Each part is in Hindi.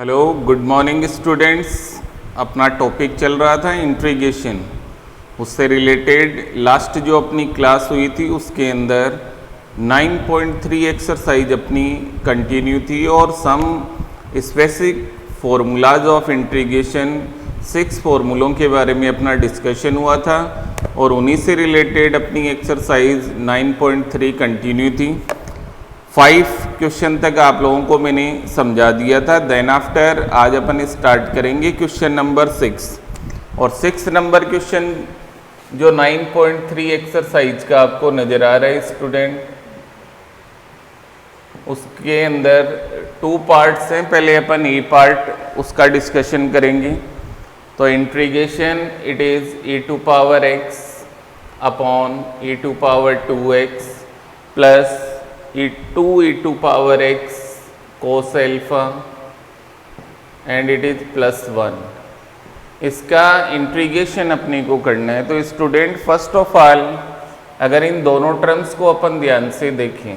Hello good morning students. अपना टॉपिक चल रहा था इंट्रीगेशन, उससे रिलेटेड लास्ट जो अपनी क्लास हुई थी उसके अंदर 9.3 एक्सरसाइज अपनी कंटिन्यू थी और some specific formulas of integration 6 फार्मूलों के बारे में अपना डिस्कशन हुआ था और उन्हीं से रिलेटेड अपनी एक्सरसाइज 9.3 कंटिन्यू थी। 5 क्वेश्चन तक आप लोगों को मैंने समझा दिया था। देन आफ्टर आज अपन स्टार्ट करेंगे क्वेश्चन नंबर 6 और 6 नंबर क्वेश्चन जो 9.3 एक्सरसाइज का आपको नज़र आ रहा है स्टूडेंट, उसके अंदर 2 पार्ट्स हैं। पहले अपन ए पार्ट उसका डिस्कशन करेंगे। तो integration it is e⁴x upon e⁴2x plus e⁴x cos alpha and it is +1। इसका इंट्रीगेशन अपने को करना है। तो स्टूडेंट फर्स्ट ऑफ ऑल अगर इन दोनों टर्म्स को अपन ध्यान से देखें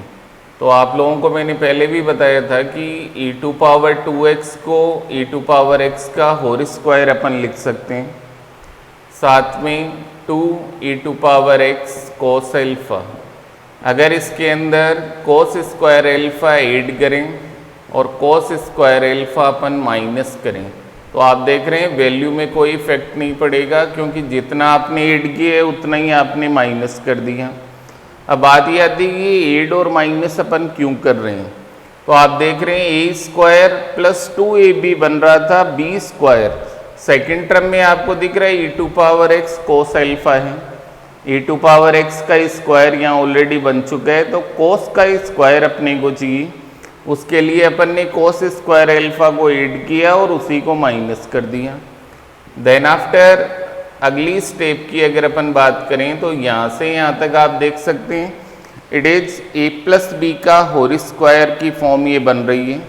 तो आप लोगों को मैंने पहले भी बताया था कि e⁴2x को e⁴x का होल स्क्वायर अपन लिख सकते हैं, साथ में 2e⁴x cos अल्फा। अगर इसके अंदर cos स्क्वायर अल्फा ऐड करें और cos स्क्वायर अल्फा अपन माइनस करें तो आप देख रहे हैं वैल्यू में कोई इफेक्ट नहीं पड़ेगा, क्योंकि जितना आपने ऐड किया है उतना ही आपने माइनस कर दिया। अब बात ये आती है कि ऐड और माइनस अपन क्यों कर रहे हैं। तो आप देख रहे हैं a² प्लस 2ab बन रहा था b²। सेकेंड टर्म में आपको दिख रहा है e⁴x cos अल्फा है, e⁴x का स्क्वायर यहाँ ऑलरेडी बन चुका है, तो cos का स्क्वायर अपने को चाहिए। उसके लिए अपन ने cos स्क्वायर अल्फा को ऐड किया और उसी को माइनस कर दिया। देन आफ्टर अगली स्टेप की अगर अपन बात करें तो यहाँ से यहाँ तक आप देख सकते हैं it is a plus b का होल स्क्वायर की फॉर्म ये बन रही है।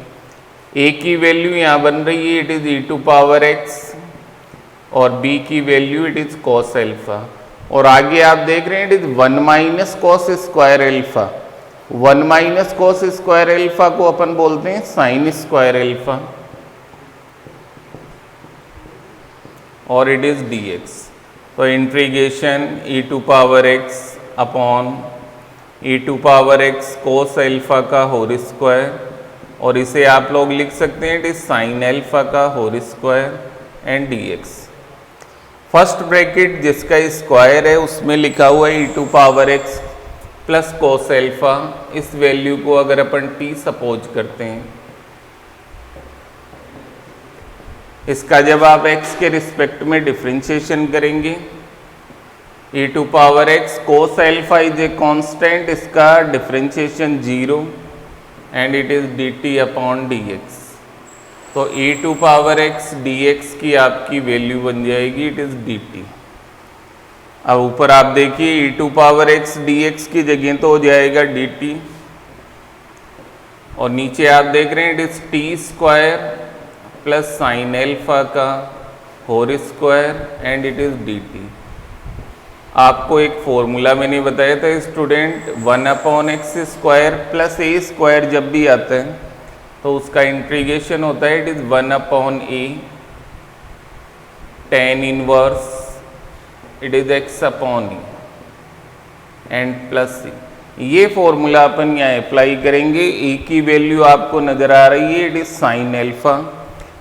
a की वैल्यू यहाँ बन रही है इट इज e⁴x और b की value it is cos alpha. और आगे आप देख रहे हैं it is 1 minus cos square alpha. 1 minus cos square alpha को अपन बोलते हैं साइन स्क्वायर अल्फा और इट इज dx। तो integration e⁴x upon e⁴x cos alpha का होल स्क्वायर, और इसे आप लोग लिख सकते हैं इट इज साइन अल्फा का whole square and dx। First bracket जिसका स्क्वायर है उसमें लिखा हुआ है e⁴x प्लस cos अल्फा। इस वैल्यू को अगर अपन t सपोज करते हैं, इसका जब आप x के रिस्पेक्ट में डिफरेंशिएशन करेंगे e⁴x cos alpha is a constant, इसका differentiation 0 and it is dt upon dx। तो e⁴x dx की आपकी वैल्यू बन जाएगी इट इज dt। अब ऊपर आप देखिए e⁴x dx की जगह तो हो जाएगा dt और नीचे आप देख रहे हैं it is t² plus sine alpha का whole square and it is dt। आपको एक फॉर्मूला मैंने बताया था स्टूडेंट, 1/x² प्लस a² जब भी आता है तो उसका इंट्रीगेशन होता है it is 1/a tan inverse it is x/e and plus c। ये फॉर्मूला अपन यहाँ अप्लाई करेंगे। a की वैल्यू आपको नजर आ रही है इट इज साइन अल्फा।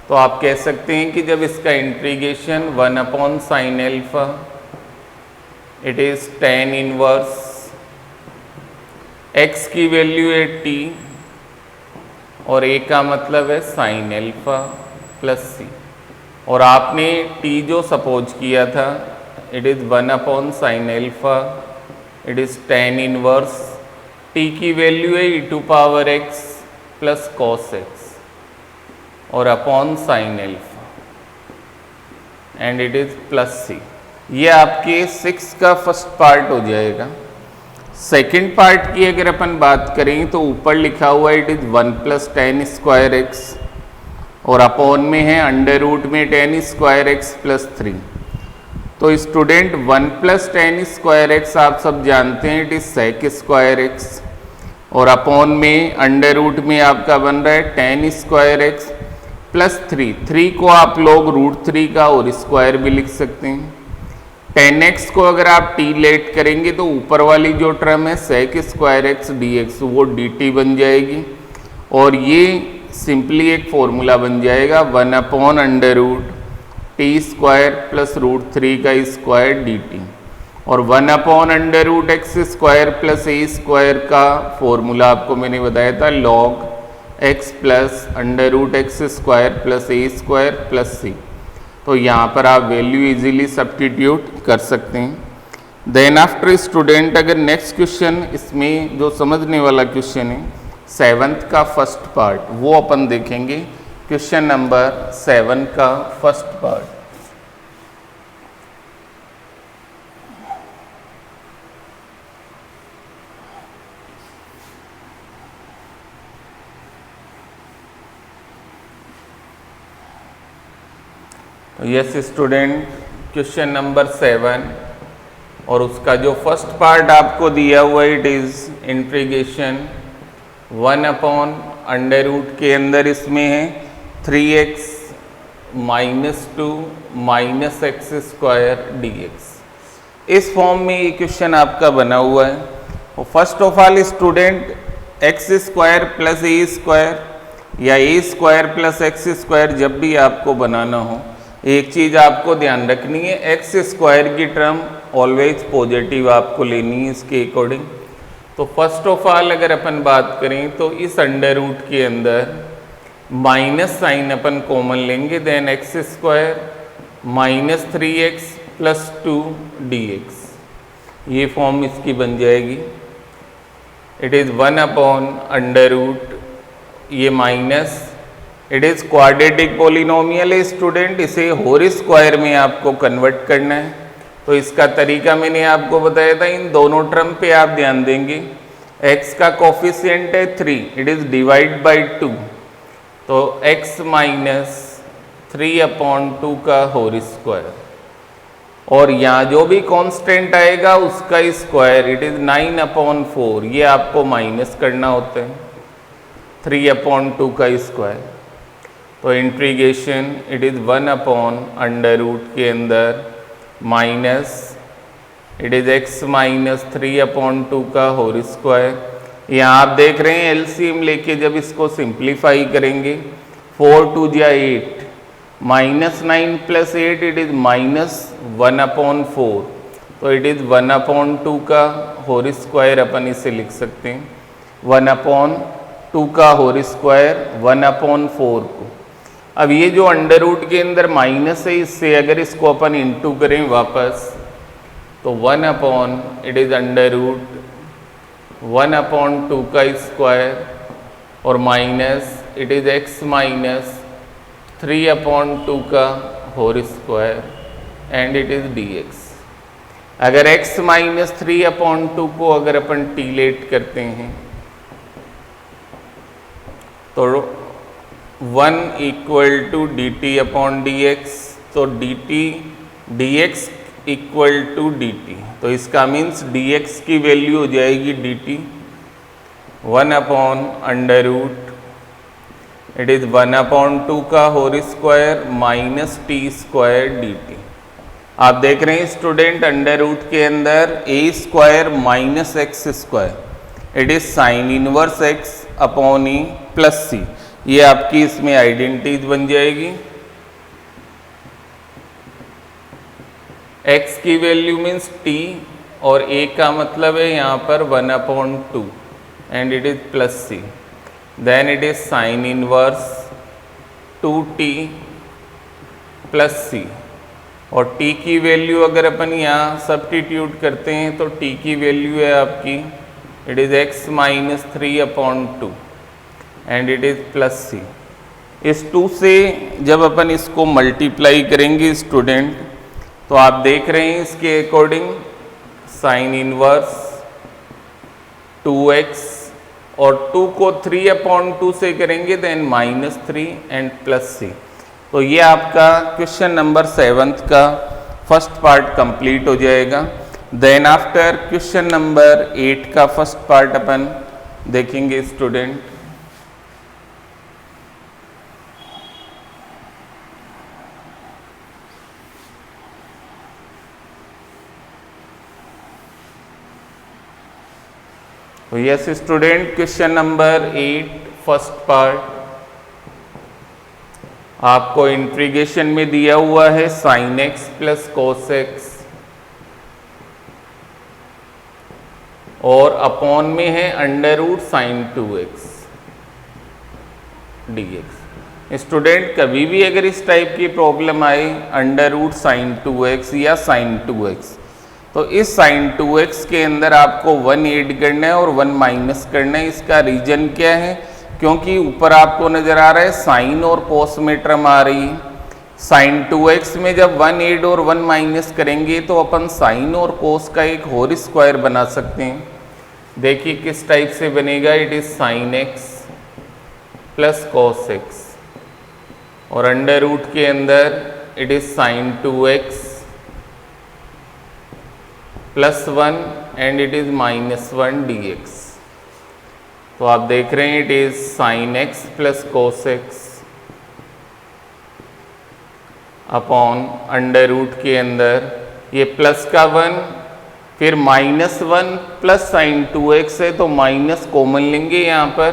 तो आप कह सकते हैं कि जब इसका integration 1/sin alpha it is tan inverse, x की वैल्यू है t और a का मतलब है साइन अल्फा प्लस c, और आपने t जो सपोज किया था it is 1/sin alpha it is tan inverse, t की वैल्यू है e⁴x प्लस cos x और upon sine alpha and it is plus c। ये आपके 6 का फर्स्ट पार्ट हो जाएगा। सेकंड पार्ट की अगर अपन बात करें तो ऊपर लिखा हुआ है it is 1 plus tan² x और अपॉन में है अंडर रूट में tan² x प्लस 3। तो स्टूडेंट 1 प्लस tan² x आप सब जानते हैं इट इज sec² x और अपॉन में अंडर रूट में आपका बन रहा है tan² x 3 को आप लोग √3 का और स्क्वायर भी लिख सकते हैं। 10x को अगर आप t लेट करेंगे तो ऊपर वाली जो टर्म है sec स्क्वायर x dx वो dt बन जाएगी, और ये सिंपली एक फॉर्मूला बन जाएगा 1/√t² प्लस √3 का स्क्वायर dt, और 1/√x² प्लस a² का फॉर्मूला आपको मैंने बताया था log x plus √x² plus a² plus c। तो यहाँ पर आप वैल्यू इजीली सब्स्टिट्यूट कर सकते हैं। देन आफ्टर स्टूडेंट, अगर नेक्स्ट क्वेश्चन इसमें जो समझने वाला क्वेश्चन है 7th का फर्स्ट पार्ट, वो अपन देखेंगे। क्वेश्चन नंबर 7 का first part. Yes student, question number 7 और उसका जो फर्स्ट पार्ट आपको दिया हुआ है इट इज इंटीग्रेशन 1/√, के अंदर इसमें है 3x minus 2 minus x² dx। इस फॉर्म में ये क्वेश्चन आपका बना हुआ है। First of all student, x² plus a² या a² प्लस x² जब भी आपको बनाना हो, एक चीज़ आपको ध्यान रखनी है, x² की टर्म ऑलवेज पॉजिटिव आपको लेनी है इसके अकॉर्डिंग। तो फर्स्ट ऑफ ऑल अगर अपन बात करें तो इस √ के अंदर माइनस साइन अपन कॉमन लेंगे, then x² minus 3x plus 2 dx, ये फॉर्म इसकी बन जाएगी। इट इज़ 1/√, ये minus, it is quadratic polynomial है स्टूडेंट, इसे होल स्क्वायर में आपको कन्वर्ट करना है। तो इसका तरीका मैंने आपको बताया था, इन दोनों टर्म पे आप ध्यान देंगे। x का कोफिशिएंट है 3, इट इज़ डिवाइड बाई 2, तो x माइनस 3/2 का होल स्क्वायर, और यहाँ जो भी कांस्टेंट आएगा उसका स्क्वायर, इट इज़ 9/4, ये आपको माइनस करना होता है 3/2 का स्क्वायर। तो इंटीग्रेशन इट इज़ 1/√, के अंदर minus, it is x minus 3/2 का होल स्क्वायर। यहाँ आप देख रहे हैं एलसीएम लेके जब इसको सिंप्लीफाई करेंगे, 4 2 जा 8, minus 9 plus 8, it is minus 1/4, तो इट इज़ 1/2 का होल स्क्वायर अपन इसे लिख सकते हैं। 1/2 का होल स्क्वायर 1/4 को, अब ये जो √ के अंदर माइनस है, इससे अगर इसको अपन इंटू करें वापस, तो 1/, इट इज़ √ 1/2 का स्क्वायर, और minus, it is x minus 3/2 का whole square, and it is dx। अगर x माइनस 3/2 को अगर अपन t लेट करते हैं तो 1 = dt/dx, तो dt dx = dt, तो इसका मीन्स dx की वैल्यू हो जाएगी dt 1/√, इट इज़ 1/2 का whole square minus t² dt। आप देख रहे हैं स्टूडेंट, √ के अंदर a² minus x², it is sine inverse x/e plus c, ये आपकी इसमें आइडेंटिटी बन जाएगी। x की वैल्यू मीन्स t, और a का मतलब है यहाँ पर 1/2, and it is plus c, then it is sine inverse 2t plus c, और t की वैल्यू अगर अपन यहाँ सब्स्टिट्यूट करते हैं तो t की वैल्यू है आपकी, it is x minus 3/2, and it is plus c। इस 2 से जब अपन इसको मल्टीप्लाई करेंगे स्टूडेंट, तो आप देख रहे हैं इसके अकॉर्डिंग साइन इनवर्स 2x, और 2 को 3/2 से करेंगे देन -3 एंड प्लस c। तो ये आपका क्वेश्चन नंबर 7 का फर्स्ट पार्ट कंप्लीट हो जाएगा। देन आफ्टर क्वेश्चन नंबर 8 का फर्स्ट पार्ट अपन देखेंगे स्टूडेंट। तो yes student, question number 8 first part आपको इंटीग्रेशन में दिया हुआ है sin x plus cos x और अपॉन में है under root sine 2x dx। Student कभी भी अगर इस टाइप की प्रॉब्लम आए अंडर रूट साइन 2x या साइन 2x, तो इस साइन 2x के अंदर आपको 1 ऐड करना है और 1 माइनस करना है। इसका रीजन क्या है? क्योंकि ऊपर आपको नजर आ रहा है साइन और कोस में टर्म आ रही है। साइन 2x में जब 1 ऐड और 1 माइनस करेंगे तो अपन साइन और कोस का एक होल स्क्वायर बना सकते हैं। देखिए किस टाइप से बनेगा। It is sine x plus cos x और अंडर रूट के अंदर it is sine 2x plus 1 and it is minus 1 dx। तो आप देख रहे हैं it is sine x plus cos x upon under root के अंदर ये प्लस का 1 फिर माइनस 1 प्लस साइन 2x है तो माइनस कॉमन लेंगे यहाँ पर,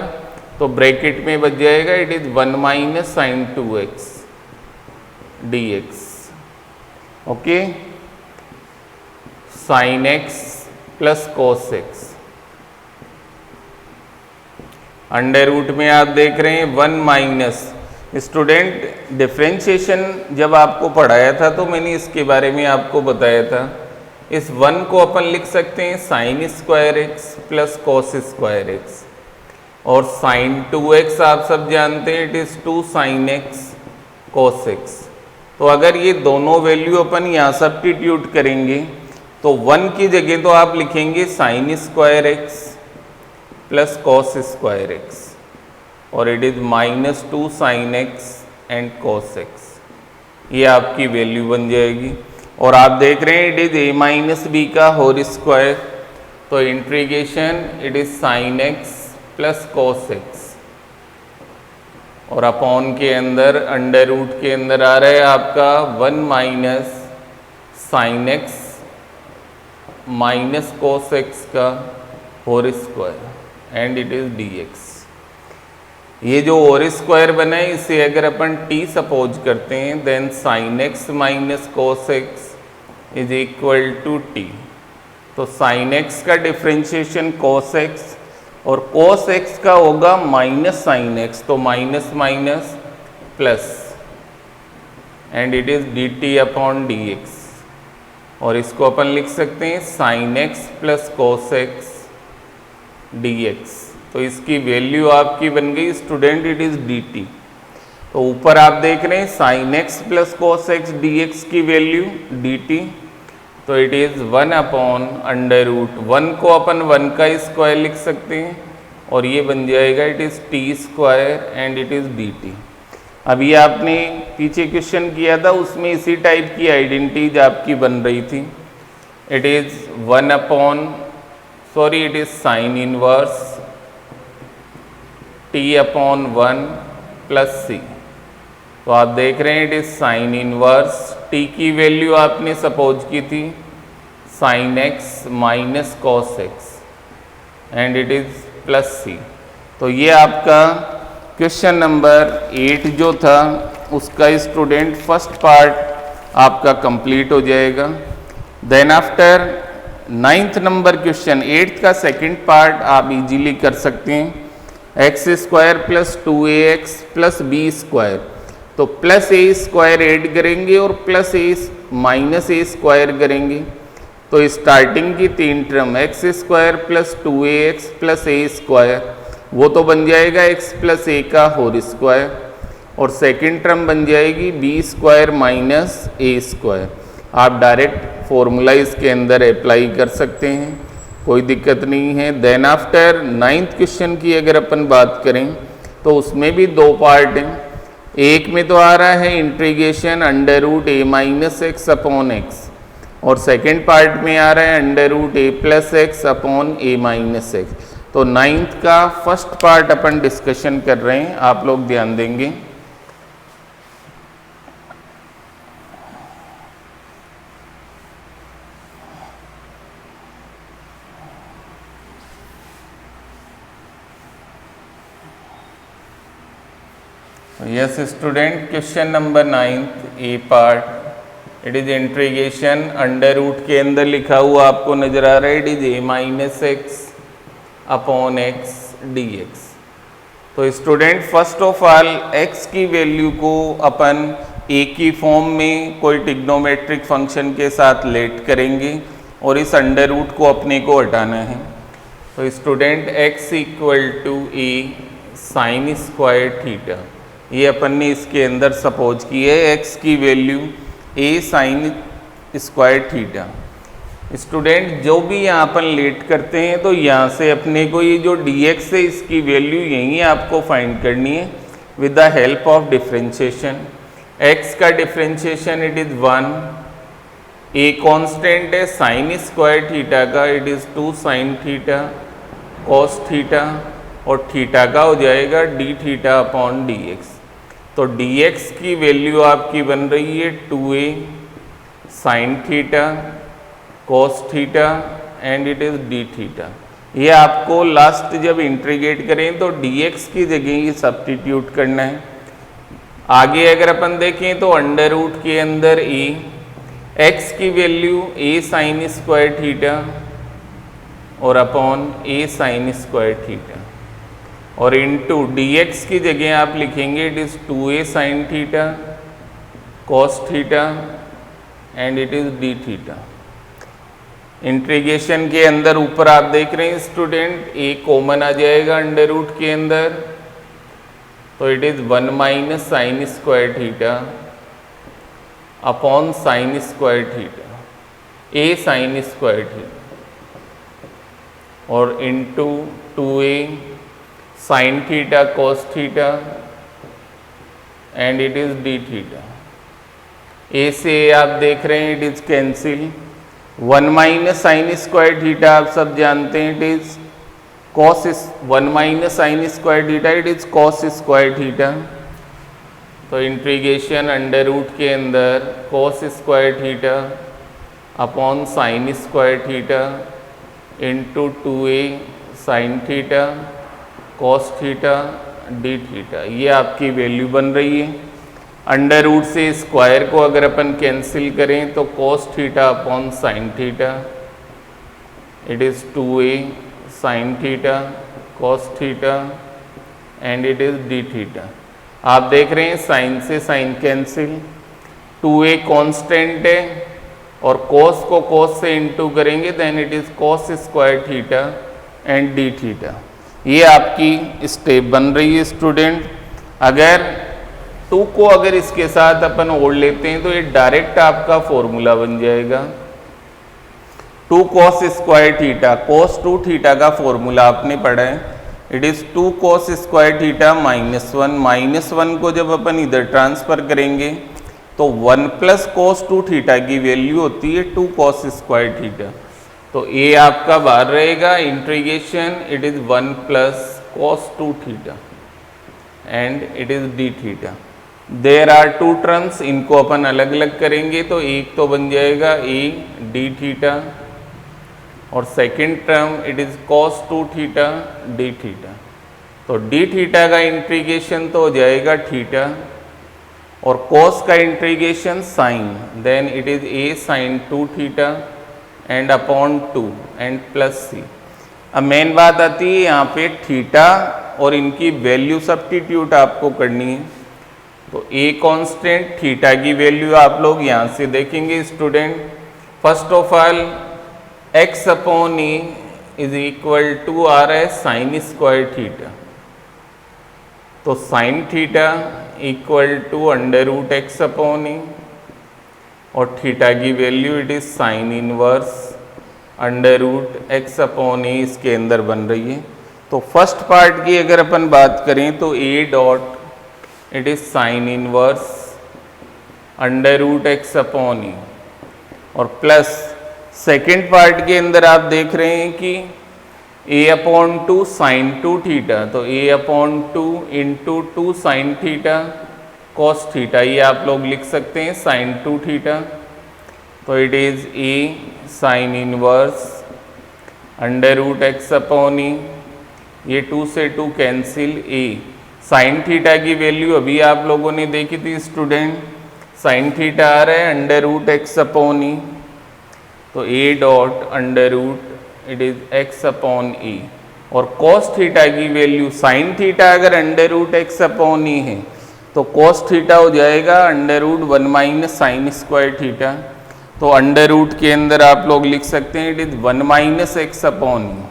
तो ब्रैकेट में बच जाएगा it is 1 minus sine 2x dx। Okay, sine x plus cos x under root में आप देख रहे हैं 1 माइनस। स्टूडेंट डिफरेंशिएशन जब आपको पढ़ाया था तो मैंने इसके बारे में आपको बताया था। इस 1 को अपन लिख सकते हैं sine square x plus cos square x और साइन 2x आप सब जानते हैं it is 2 sine x cos x। तो अगर ये दोनों वैल्यू अपन यहाँ सब्स्टिट्यूट करेंगे तो 1 की जगह तो आप लिखेंगे sine square x plus cos square x और it is minus 2 sine x and cos x। ये आपकी वैल्यू बन जाएगी और आप देख रहे हैं it is a minus b का होल स्क्वायर, तो integration it is sine x plus cos x और अपॉन के अंदर अंडर रूट के अंदर आ रहा है आपका 1 minus sine x minus cos x का whole square and it is dx। ये जो होल स्क्वायर बना है इसे अगर अपन t सपोज करते हैं then sine x minus cos x is equal to t। तो साइन x का डिफरेंशिएशन cos x और cos x का होगा माइनस साइन x, तो minus minus plus and it is dt upon dx और इसको अपन लिख सकते हैं sine x plus cos x dx। तो इसकी वैल्यू आपकी बन गई स्टूडेंट इट इज dt। तो ऊपर आप देख रहे हैं sine x plus cos x dx की वैल्यू dt, तो it is 1 upon under root 1 को अपन 1 का स्क्वायर लिख सकते हैं और ये बन जाएगा it is t square and it is dt। अभी आपने पीछे क्वेश्चन किया था उसमें इसी टाइप की आइडेंटिटीज आपकी बन रही थी। It is 1 upon sorry it is sine inverse t upon 1 plus c। तो आप देख रहे हैं it is sine inverse t की वैल्यू आपने सपोज की थी sine x minus cos x and it is plus c। तो ये आपका क्वेश्चन नंबर 8 जो था उसका स्टूडेंट फर्स्ट पार्ट आपका कंप्लीट हो जाएगा। Then after 9th number question 8th का सेकंड पार्ट आप इजीली कर सकते हैं। एक्स स्क्वायर प्लस 2ax प्लस बी स्क्वायर, तो प्लस ए स्क्वायर ऐड करेंगे और plus a minus a square करेंगे। तो स्टार्टिंग की 3 term x square plus 2ax plus a square वो तो बन जाएगा x प्लस ए का होल स्क्वायर और सेकेंड टर्म बन जाएगी b square minus a square. आप डायरेक्ट फॉर्मूला इसके अंदर अप्लाई कर सकते हैं, कोई दिक्कत नहीं है। देन आफ्टर 9th क्वेश्चन की अगर अपन बात करें तो उसमें भी 2 पार्ट हैं। एक में तो आ रहा है इंटीग्रेशन अंडर रूट ए माइनस एक्स अपॉन एक्स और सेकेंड पार्ट में आ रहा है अंडर रूट ए प्लस एक्स अपॉन ए माइनस एक्स। तो 9th का फर्स्ट पार्ट अपन डिस्कशन कर रहे हैं, आप लोग ध्यान देंगे। Yes student, question number 9th a part, it is integration under root के अंदर लिखा हुआ आपको नजर आ रहा है, it is a minus x upon x d x. तो student first of all x की वैल्यू को अपन ए की फॉर्म में कोई ट्रिग्नोमेट्रिक फंक्शन के साथ लेट करेंगे और इस अंडर रूट को अपने को हटाना है। तो student x equal to a sine square theta, ये अपन ने इसके अंदर सपोज की है एक्स की वैल्यू ए साइन स्क्वायर थीटा। स्टूडेंट जो भी यहाँ अपन लेट करते हैं तो यहाँ से अपने को ये जो dx है इसकी वैल्यू यही आपको फाइंड करनी है with the help of differentiation. x का differentiation it is 1, a constant है साइन स्क्वायर थीटा का, it is 2 sine theta cos theta, और थीटा का हो जाएगा D theta upon D x. तो dx की वैल्यू आपकी बन रही है 2a sine theta cos theta and it is d theta. ये आपको लास्ट जब इंटीग्रेट करें तो dx की जगह ये सब्स्टिट्यूट करना है। आगे अगर अपन देखें तो अंडर रूट के अंदर e, x की value a sine square theta और upon a sine square theta, और इनटू dx की जगह आप लिखेंगे it is 2a sine theta cos theta and it is d theta. Integration के अंदर ऊपर आप देख रहे हैं स्टूडेंट a कॉमन आ जाएगा अंडर रूट के अंदर, तो it is 1 minus sine square theta upon sine square theta a sine square theta, और into 2a sine theta cos theta and it is d theta. A से आप देख रहे हैं it is cancel, 1 minus sine square theta आप सब जानते हैं it is cos, 1 minus sine square theta it is cos square theta. तो इंटीग्रेशन अंडर रूट के अंदर cos square theta upon sine square theta into 2a sine theta cos theta d theta, ये आपकी वैल्यू बन रही है। अंडर रूट से स्क्वायर को अगर अपन कैंसिल करें तो cos theta upon sine theta, it is 2a sine theta cos theta and it is d theta. आप देख रहे हैं साइन से साइन कैंसिल, 2a कांस्टेंट है और कॉस को कॉस से इंटू करेंगे then it is cos square theta and d theta. ये आपकी स्टेप बन रही है स्टूडेंट। अगर 2 को अगर इसके साथ अपन ओढ़ लेते हैं तो ये डायरेक्ट आपका फॉर्मूला बन जाएगा 2 cos square theta, cos 2 theta का फॉर्मूला आपने पढ़ा है, it is 2 cos square theta minus one को जब अपन इधर ट्रांसफ़र करेंगे तो 1 प्लस कॉस 2 थीटा की वैल्यू होती है 2 कॉस स्क्वायर थीटा। तो ए आपका बाहर रहेगा, integration it is 1 plus cos 2 theta and it is d theta. There are 2 terms, इनको अपन अलग अलग करेंगे तो एक तो बन जाएगा ए डी थीटा और second term it is cos 2 theta d theta. तो डी थीटा का इंटीग्रेशन तो हो जाएगा थीटा और कॉस का integration sine, then it is a sine 2 theta and upon 2 and plus c. अब मेन बात आती है यहाँ पे थीटा और इनकी वैल्यू सब्स्टिट्यूट आपको करनी है। तो ए कांस्टेंट थीटा की वैल्यू आप लोग यहाँ से देखेंगे student. First of all x upon a is equal to आ रहा है साइन स्क्वायर थीटा, तो sine theta equal to under root x upon a और थीटा की value it is sine inverse under root x upon a इसके अंदर बन रही है। तो फर्स्ट पार्ट की अगर अपन बात करें तो a dot it is sine inverse under root x upon a और प्लस सेकेंड पार्ट के अंदर आप देख रहे हैं कि ए अपॉन 2 साइन 2 थीटा, तो a upon 2 into 2 sine theta cos theta, ये आप लोग लिख सकते हैं साइन 2 थीटा। तो it is a sine inverse under root x upon a, ये 2 से 2 कैंसिल, ए साइन थीटा की वैल्यू अभी आप लोगों ने देखी थी स्टूडेंट, साइन थीटा आ रहा है under root x upon e, तो a dot under root it is x upon e. और कॉस थीटा की वैल्यू, साइन थीटा अगर under root x upon e है तो कॉस थीटा हो जाएगा under root 1 minus sine square theta. तो अंडर रूट के अंदर आप लोग लिख सकते हैं it is 1 minus x upon e,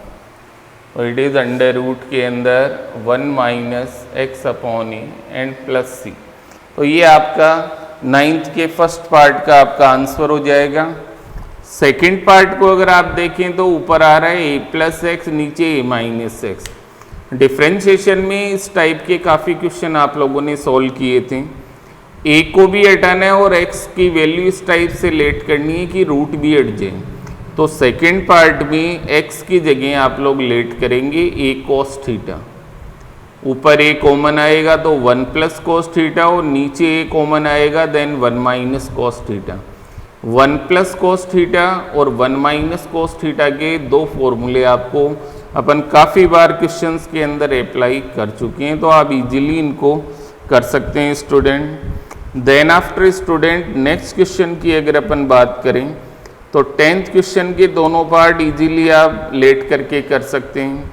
और इट इज अंडर रूट के अंदर 1 minus x upon e and plus c. तो ये आपका 9th के फर्स्ट पार्ट का आपका आंसर हो जाएगा। सेकेंड पार्ट को अगर आप देखें तो ऊपर आ रहा है ए प्लस एक्स, नीचे ए माइनस एक्स। डिफ्रेंशिएशन में इस टाइप के काफ़ी क्वेश्चन आप लोगों ने सॉल्व किए थे। ए को भी हटाना है और एक्स की वैल्यू इस टाइप से लेट करनी है कि रूट भी हट जाए। तो सेकेंड पार्ट में एक्स की जगह आप लोग लेट करेंगे ए कॉस थीटा, ऊपर ए कॉमन आएगा तो 1 प्लस कॉस थीटा, और नीचे ए कॉमन आएगा then 1 minus cos theta. 1 plus cos theta और 1 माइनस कॉस थीटा के दो फॉर्मूले आपको अपन काफ़ी बार क्वेश्चंस के अंदर अप्लाई कर चुके हैं, तो आप इजीली इनको कर सकते हैं student. Then after student next question की अगर अपन बात करें तो 10th क्वेश्चन के दोनों पार्ट इजीली आप लेट करके कर सकते हैं।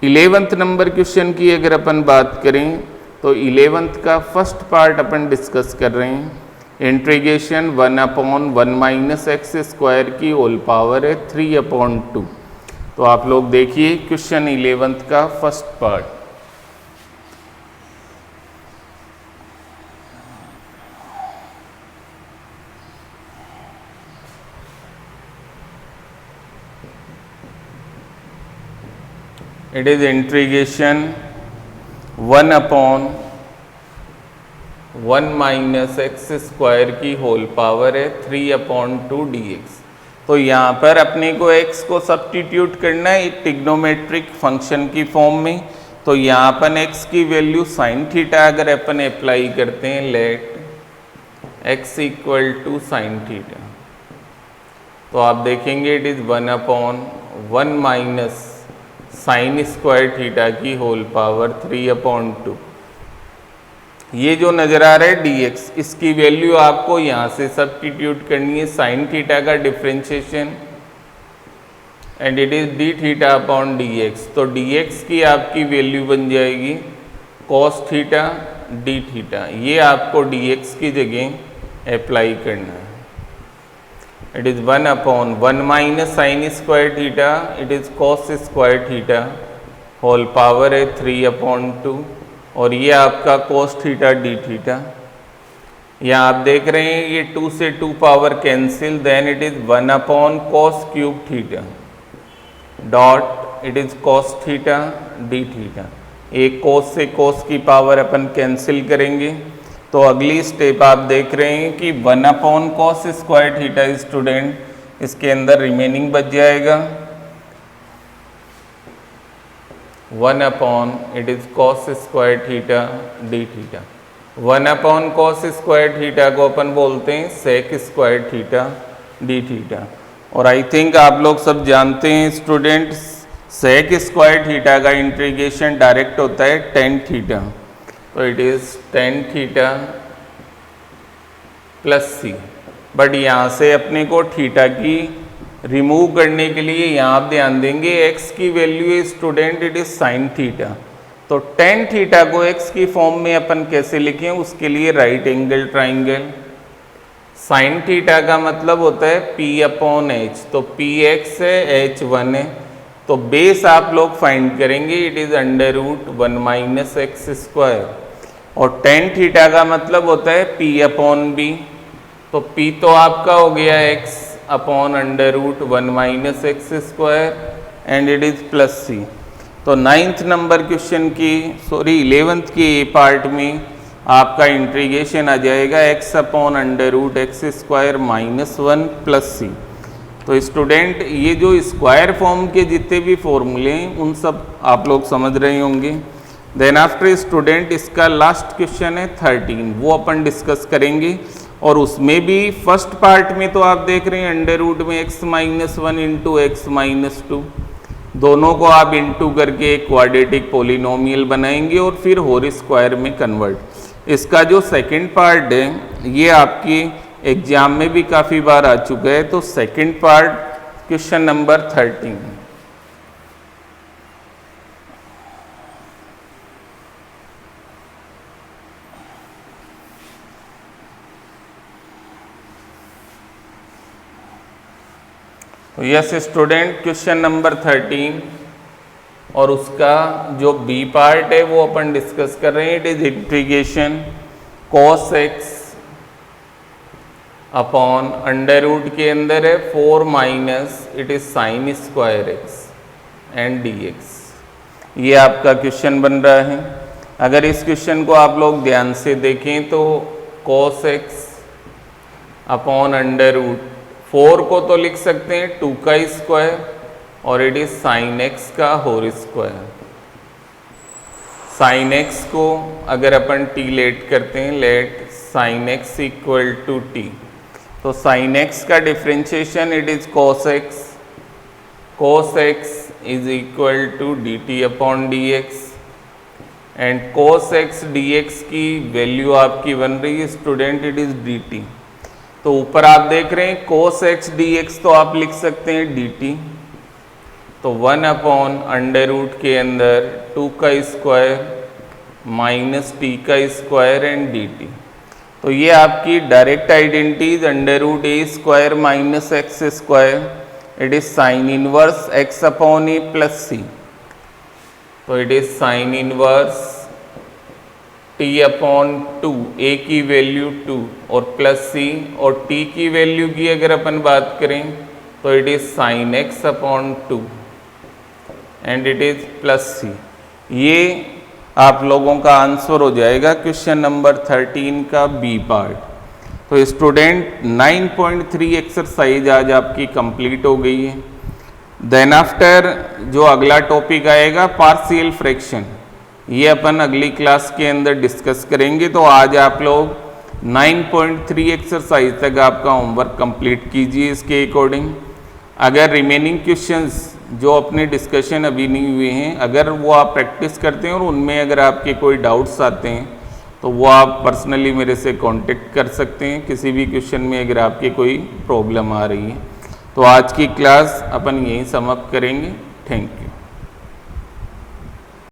11th नंबर क्वेश्चन की अगर अपन बात करें तो 11th का फर्स्ट पार्ट अपन डिस्कस कर रहे हैं। Integration 1 upon 1 minus x square की होल पावर है 3 अपॉन 2। तो आप लोग देखिए क्वेश्चन 11th का first part. It is integration 1 upon 1 minus x square की होल पावर है 3 अपॉन 2 dx। तो यहाँ पर अपने को x को सब्स्टिट्यूट करना है एक ट्रिग्नोमेट्रिक फंक्शन की फॉर्म में। तो यहाँ अपन x की वैल्यू साइन थीटा अगर अपन अप्लाई करते हैं, let x equal to sine theta, तो आप देखेंगे it is 1 upon 1 minus sine square theta की होल पावर 3 अपॉन 2। ये जो नज़र आ रहा है dx, इसकी वैल्यू आपको यहाँ से सब्स्टिट्यूट करनी है साइन थीटा का differentiation, and it is D theta upon dx। तो dx की आपकी वैल्यू बन जाएगी cos थीटा डी थीटा। ये आपको dx की जगह अप्लाई करना है। It is 1 upon 1 minus sine square theta, it is cos square theta whole power है 3 अपॉन 2, और ये आपका cos थीटा डी थीटा। यहाँ आप देख रहे हैं ये 2 से 2 power cancel, then it is 1 upon cos cube theta dot it is cos theta d theta. एक cos से cos की पावर अपन कैंसिल करेंगे, तो अगली स्टेप आप देख रहे हैं कि 1 upon cos square theta student, इसके अंदर रिमेनिंग बच जाएगा 1 upon it is cos square theta d theta. 1 upon cos square theta को अपन बोलते हैं sec square theta d theta. और आई थिंक आप लोग सब जानते हैं स्टूडेंट sec स्क्वायर थीटा का इंटीग्रेशन डायरेक्ट होता है tan थीटा, तो it is tan theta plus c. But यहाँ से अपने को थीटा की रिमूव करने के लिए यहाँ आप ध्यान देंगे x की वैल्यू है student it is sign theta, तो tan थीटा को x की फॉर्म में अपन कैसे लिखें, उसके लिए right angle triangle. Sine theta का मतलब होता है p अपॉन h, तो px है h1 है, तो बेस आप लोग फाइंड करेंगे it is under root 1 minus x square. और tan थीटा का मतलब होता है p अपॉन b, तो p तो आपका हो गया x upon under root 1 minus x square and it is plus c. तो 9th नंबर क्वेश्चन की 11th की ए पार्ट में आपका इंटीग्रेशन आ जाएगा x upon under root x square minus 1 plus c. तो स्टूडेंट ये जो स्क्वायर फॉर्म के जितने भी फॉर्मूले हैं उन सब आप लोग समझ रहे होंगे। देन आफ्टर स्टूडेंट इसका लास्ट क्वेश्चन है 13, वो अपन डिस्कस करेंगे। और उसमें भी फर्स्ट पार्ट में तो आप देख रहे हैं अंडर रूट में x minus 1 into x minus 2, दोनों को आप इंटू करके एक क्वाड्रेटिक पॉलिनोमियल बनाएंगे और फिर होल स्क्वायर में कन्वर्ट। इसका जो सेकंड पार्ट है ये आपकी एग्जाम में भी काफ़ी बार आ चुका है। तो सेकंड पार्ट क्वेश्चन नंबर 13। तो यस स्टूडेंट, क्वेश्चन नंबर 13 और उसका जो बी पार्ट है वो अपन डिस्कस कर रहे हैं। It is integration cos x upon under root के अंदर है 4 minus it is sine square x and dx। ये आपका क्वेश्चन बन रहा है। अगर इस क्वेश्चन को आप लोग ध्यान से देखें तो cos x upon under root 4 को तो लिख सकते हैं 2 का स्क्वायर और इट इज साइन x का होल स्क्वायर। साइन x को अगर अपन t लेट करते हैं, let sine x equal to t, तो साइन x का differentiation it is cos x। cos x is equal to dt upon dx and cos x dx की वैल्यू आपकी बन रही है स्टूडेंट, इट इज dt। तो ऊपर आप देख रहे हैं cos x dx तो आप लिख सकते हैं dt। तो 1 अपॉन अंडर रूट के अंदर 2 का स्क्वायर माइनस t का स्क्वायर एंड dt। तो ये आपकी direct identities under root a square minus x square it is sine inverse x upon a plus c. तो it is sine inverse t upon 2, a की वैल्यू 2 और प्लस c, और t की वैल्यू की अगर अपन बात करें तो it is sine x upon 2 and it is plus c. ये आप लोगों का आंसर हो जाएगा क्वेश्चन नंबर 13 का बी पार्ट। तो स्टूडेंट 9.3 एक्सरसाइज आज आपकी कंप्लीट हो गई है। देन आफ्टर जो अगला टॉपिक आएगा पार्शियल फ्रैक्शन, ये अपन अगली क्लास के अंदर डिस्कस करेंगे। तो आज आप लोग 9.3 एक्सरसाइज तक आपका होमवर्क कंप्लीट कीजिए इसके अकॉर्डिंग। अगर रिमेनिंग क्वेश्चंस जो अपने डिस्कशन अभी नहीं हुए हैं, अगर वो आप प्रैक्टिस करते हैं और उनमें अगर आपके कोई डाउट्स आते हैं तो वो आप पर्सनली मेरे से कांटेक्ट कर सकते हैं किसी भी क्वेश्चन में अगर आपकी कोई प्रॉब्लम आ रही है। तो आज की क्लास अपन यहीं समाप्त करेंगे। Thank you.